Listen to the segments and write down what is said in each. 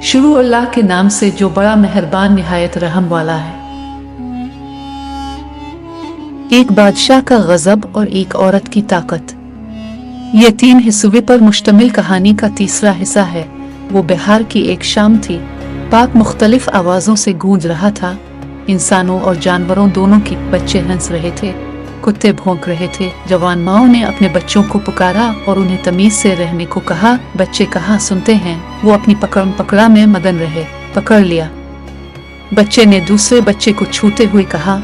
शुरू अल्लाह के नाम से जो बड़ा मेहरबान निहायत रहम वाला है। एक बादशाह का गजब और एक औरत की ताकत। ये 3 हिस्सों पर मुश्तमिल कहानी का तीसरा हिस्सा है। वो बिहार की एक शाम थी। पाक मुख्तलिफ आवाज़ों से गूंज रहा था। इंसानों और जानवरों दोनों की बच्चे हंस रहे थे, कुत्ते भौंक रहे थे। जवान माओं ने अपने बच्चों को पुकारा और उन्हें तमीज से रहने को कहा। बच्चे कहाँ सुनते हैं। वो अपनी पकड़ा में मगन रहे। पकड़ लिया। बच्चे ने दूसरे बच्चे को छूते हुए कहा,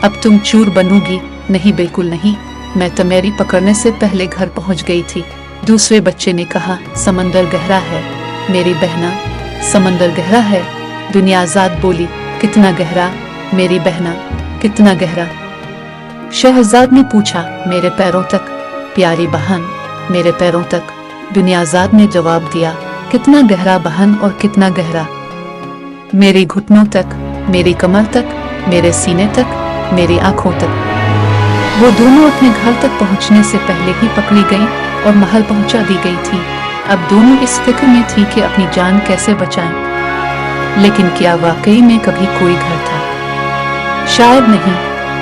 अब तुम चूर बनोगी। नहीं, बिल्कुल नहीं, मैं तो मेरी पकड़ने से पहले घर पहुंच गई थी। दूसरे बच्चे ने कहा, समंदर गहरा है मेरी बहना, समंदर गहरा है। दुनिया आजाद बोली, कितना गहरा मेरी बहना, कितना गहरा। शहजाद ने पूछा, मेरे पैरों तक प्यारी बहन, मेरे पैरों तक। दुनिया आजाद ने जवाब दिया, कितना गहरा बहन और कितना गहरा। मेरी घुटनों तक, मेरी कमर तक, मेरे सीने तक, मेरी आंखों तक। वो दोनों अपने घर तक पहुंचने से पहले ही पकड़ी गई और महल पहुंचा दी गई थी। अब दोनों इस फिक्र में थी कि अपनी जान कैसे बचाएं। लेकिन क्या वाकई में कभी कोई घर था? शायद नहीं।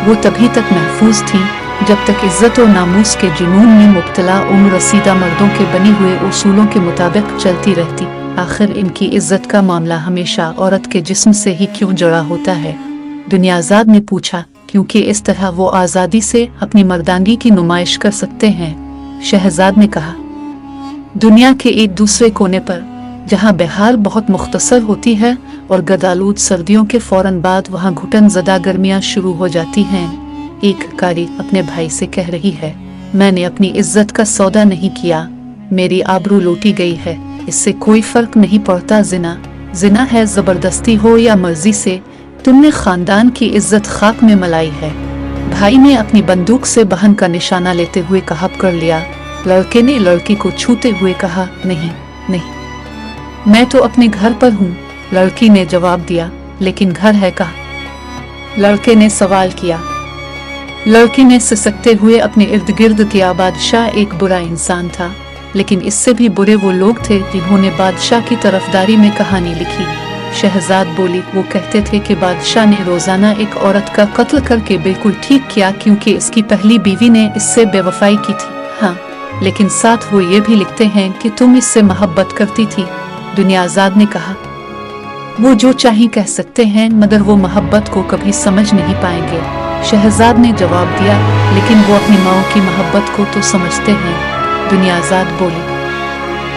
वो तभी तक महफूज थी जब तक इज्जत और नामूस के जुनून में मुब्तला उम्र रसीदा मर्दों के बने हुए उसूलों के मुताबिक चलती रहती। आखिर इनकी इज्जत का मामला हमेशा औरत के जिस्म से ही क्यों जुड़ा होता है? दुनिया आजाद ने पूछा, क्योंकि इस तरह वो आज़ादी से अपनी मर्दानगी की नुमाइश कर सकते हैं। शहजाद ने कहा, दुनिया के एक दूसरे कोने पर, जहाँ बिहार बहुत मुख्तसर होती है और गदालूद सर्दियों के फौरन बाद वहाँ घुटन ज़दा गर्मियाँ शुरू हो जाती हैं। एक कारी अपने भाई से कह रही है, मैंने अपनी इज्जत का सौदा नहीं किया, मेरी आबरू लूटी गई है, इससे कोई फर्क नहीं पड़ता। जिना है, जबरदस्ती हो या मर्जी से, तुमने खानदान की इज्जत खाक में मलाई है। भाई ने अपनी बंदूक से बहन का निशाना लेते हुए कहा, कर लिया। लड़के ने लड़की को छूते हुए कहा, नहीं नहीं, मैं तो अपने घर पर हूँ। लड़की ने जवाब दिया, लेकिन घर है कहाँ? लड़के ने सवाल किया। लड़की ने सिसकते हुए अपने इर्द गिर्द किया, बादशाह एक बुरा इंसान था, लेकिन इससे भी बुरे वो लोग थे जिन्होंने बादशाह की तरफदारी में कहानी लिखी। शहजाद बोली, वो कहते थे कि बादशाह ने रोजाना एक औरत का कत्ल करके बिल्कुल ठीक किया क्योंकि इसकी पहली बीवी ने इससे बेवफाई की थी। हाँ, लेकिन साथ वो ये भी लिखते हैं कि तुम इससे मोहब्बत करती थी। दुनिया आजाद ने कहा, वो जो चाहे कह सकते हैं, मगर वो मोहब्बत को कभी समझ नहीं पाएंगे। शहजाद ने जवाब दिया, लेकिन वो अपनी माँ की मोहब्बत को तो समझते हैं। दुनिया आजाद बोली,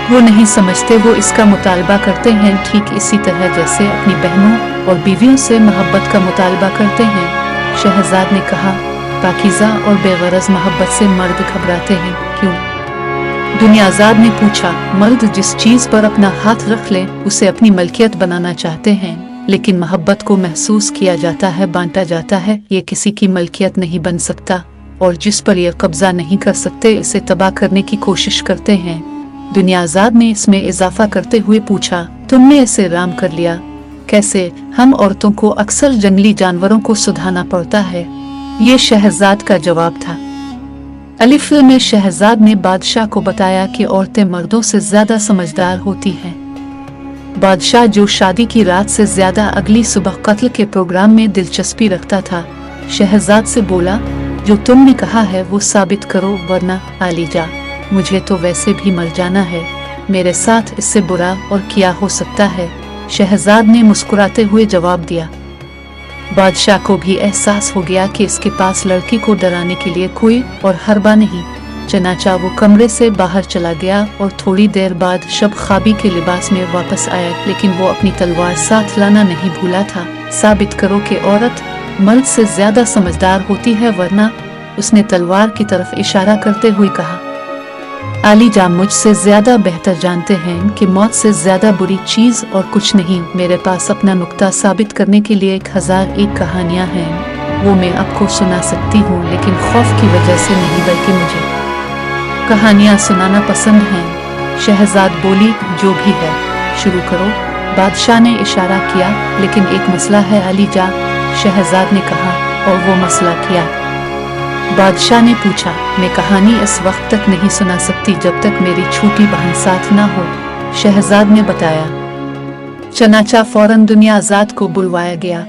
वो नहीं समझते, वो इसका मुतालबा करते हैं ठीक इसी तरह जैसे अपनी बहनों और बीवियों से मोहब्बत का मुतालबा करते हैं। शहजाद ने कहा, पाकीज़ा और बेगरज मोहब्बत से मर्द घबराते हैं, क्यों? दुनिया आजाद ने पूछा, मर्द जिस चीज पर अपना हाथ रख ले उसे अपनी मलकियत बनाना चाहते हैं, लेकिन मोहब्बत को महसूस किया जाता है, बांटा जाता है, ये किसी की मलकियत नहीं बन सकता, और जिस पर ये कब्जा नहीं कर सकते इसे तबाह करने की कोशिश करते हैं। दुनिया आजाद ने इसमें इजाफा करते हुए पूछा, तुमने इसे राम कर लिया कैसे? हम औरतों को अक्सर जंगली जानवरों को सुधारना पड़ता है, ये शहजाद का जवाब था। अलिफ में शहजाद ने बादशाह को बताया कि औरतें मर्दों से ज्यादा समझदार होती हैं। बादशाह जो शादी की रात से ज्यादा अगली सुबह कत्ल के प्रोग्राम में दिलचस्पी रखता था, शहजाद से बोला, जो तुमने कहा है वो साबित करो, वरना आलीजा, मुझे तो वैसे भी मर जाना है, मेरे साथ इससे बुरा और क्या हो सकता है? शहजाद ने मुस्कुराते हुए जवाब दिया। बादशाह को भी एहसास हो गया कि इसके पास लड़की को डराने के लिए कोई और हरबा नहीं। चनाचा वो कमरे से बाहर चला गया और थोड़ी देर बाद शब ख्वाबी के लिबास में वापस आया, लेकिन वो अपनी तलवार साथ लाना नहीं भूला था। साबित करो कि औरत मर्द से ज्यादा समझदार होती है, वरना, उसने तलवार की तरफ इशारा करते हुए कहा। आलीजा मुझसे ज्यादा बेहतर जानते हैं कि मौत से ज्यादा बुरी चीज और कुछ नहीं। मेरे पास अपना नुक्ता साबित करने के लिए 1001 कहानियां हैं, वो मैं आपको सुना सकती हूँ, लेकिन खौफ की वजह से नहीं, बल्कि मुझे कहानियां सुनाना पसंद हैं। शहजाद बोली, जो भी है शुरू करो। बादशाह ने इशारा किया, लेकिन एक मसला है आलीजा, शहजाद ने कहा। और वो मसला क्या? बादशाह ने पूछा, मैं कहानी इस वक्त तक नहीं सुना सकती जब तक मेरी छोटी बहन साथ ना हो। शहजाद ने बताया। चनाचा फौरन दुनियाज़ाद को बुलवाया गया।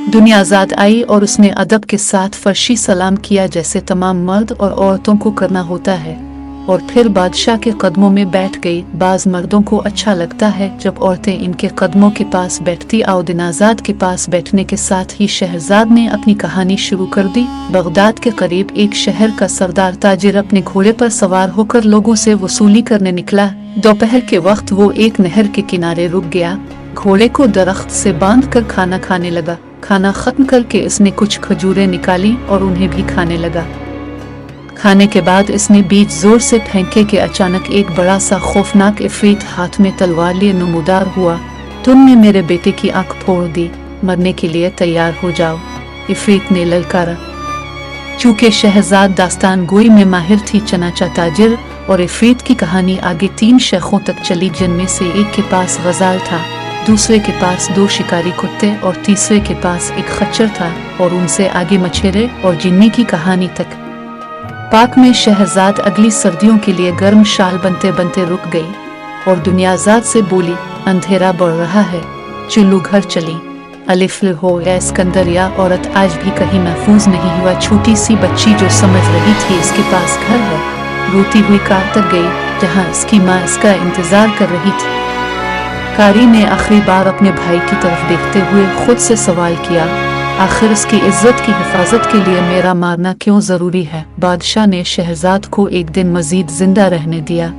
दुनियाज़ाद आई और उसने अदब के साथ फर्शी सलाम किया जैसे तमाम मर्द और औरतों को करना होता है, और फिर बादशाह के कदमों में बैठ गई। बाज मर्दों को अच्छा लगता है जब औरतें इनके कदमों के पास बैठती। दुनियाज़ाद के पास बैठने के साथ ही शहजाद ने अपनी कहानी शुरू कर दी। बगदाद के करीब एक शहर का सरदार ताजिर अपने घोड़े पर सवार होकर लोगों से वसूली करने निकला। दोपहर के वक्त वो एक नहर के किनारे रुक गया। घोड़े को दरख्त से बांधकर खाना खाने लगा। खाना खत्म करके इसने कुछ खजूरें निकाली और उन्हें भी खाने लगा। खाने के बाद इसने बीज जोर से फेंके कि अचानक एक बड़ा सा खौफनाक इफरीत हाथ में तलवार लिए नमूदार हुआ। तुमने मेरे बेटे की आंख फोड़ दी, मरने के लिए तैयार हो जाओ, इफरीत ने ललकारा। चूंकि शहजाद दास्तान गोई में माहिर थी, चनाचा ताजिर और इफरीत की कहानी आगे 3 शेखों तक चली, जिनमें से एक के पास गजाल था, दूसरे के पास 2 शिकारी कुत्ते और तीसरे के पास एक खच्चर था, और उनसे आगे मछेरे और जिन्नी की कहानी तक। पाक में शहजाद अगली सर्दियों के लिए गर्म शाल बनते बनते रुक गई और दुनियाज़ाद से बोली, अंधेरा बढ़ रहा है, चुल्लू घर चली। अलिफ हो या सिकंदर या औरत आज भी कहीं महफूज नहीं हुआ। छोटी सी बच्ची जो समझ रही थी इसके पास घर है, रोती हुई कार तक गई जहां इसकी माँ इसका इंतजार कर रही थी। कारी ने आखिरी बार अपने भाई की तरफ देखते हुए खुद से सवाल किया, आखिर इसकी इज्जत की हिफाजत के लिए मेरा मारना क्यों जरूरी है? बादशाह ने शहजाद को एक दिन मजीद जिंदा रहने दिया।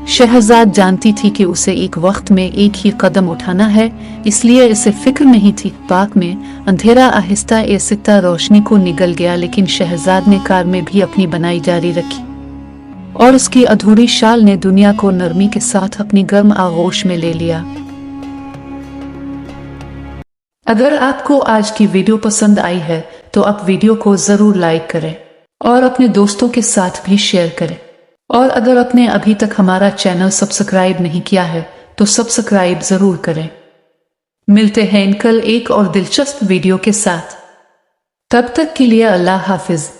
शहजाद जानती थी कि उसे एक वक्त में एक ही कदम उठाना है, इसलिए इसे फिक्र नहीं थी। पाक में अंधेरा आहिस्ता आहिस्ता रोशनी को निगल गया, लेकिन शहजाद ने कार में भी अपनी बनाई जारी रखी और उसकी अधूरी शाल ने दुनिया को नरमी के साथ अपनी गर्म आगोश में ले लिया। अगर आपको आज की वीडियो पसंद आई है तो आप वीडियो को जरूर लाइक करें और अपने दोस्तों के साथ भी शेयर करें। और अगर आपने अभी तक हमारा चैनल सब्सक्राइब नहीं किया है तो सब्सक्राइब जरूर करें। मिलते हैं कल एक और दिलचस्प वीडियो के साथ। तब तक के लिए अल्लाह हाफिज।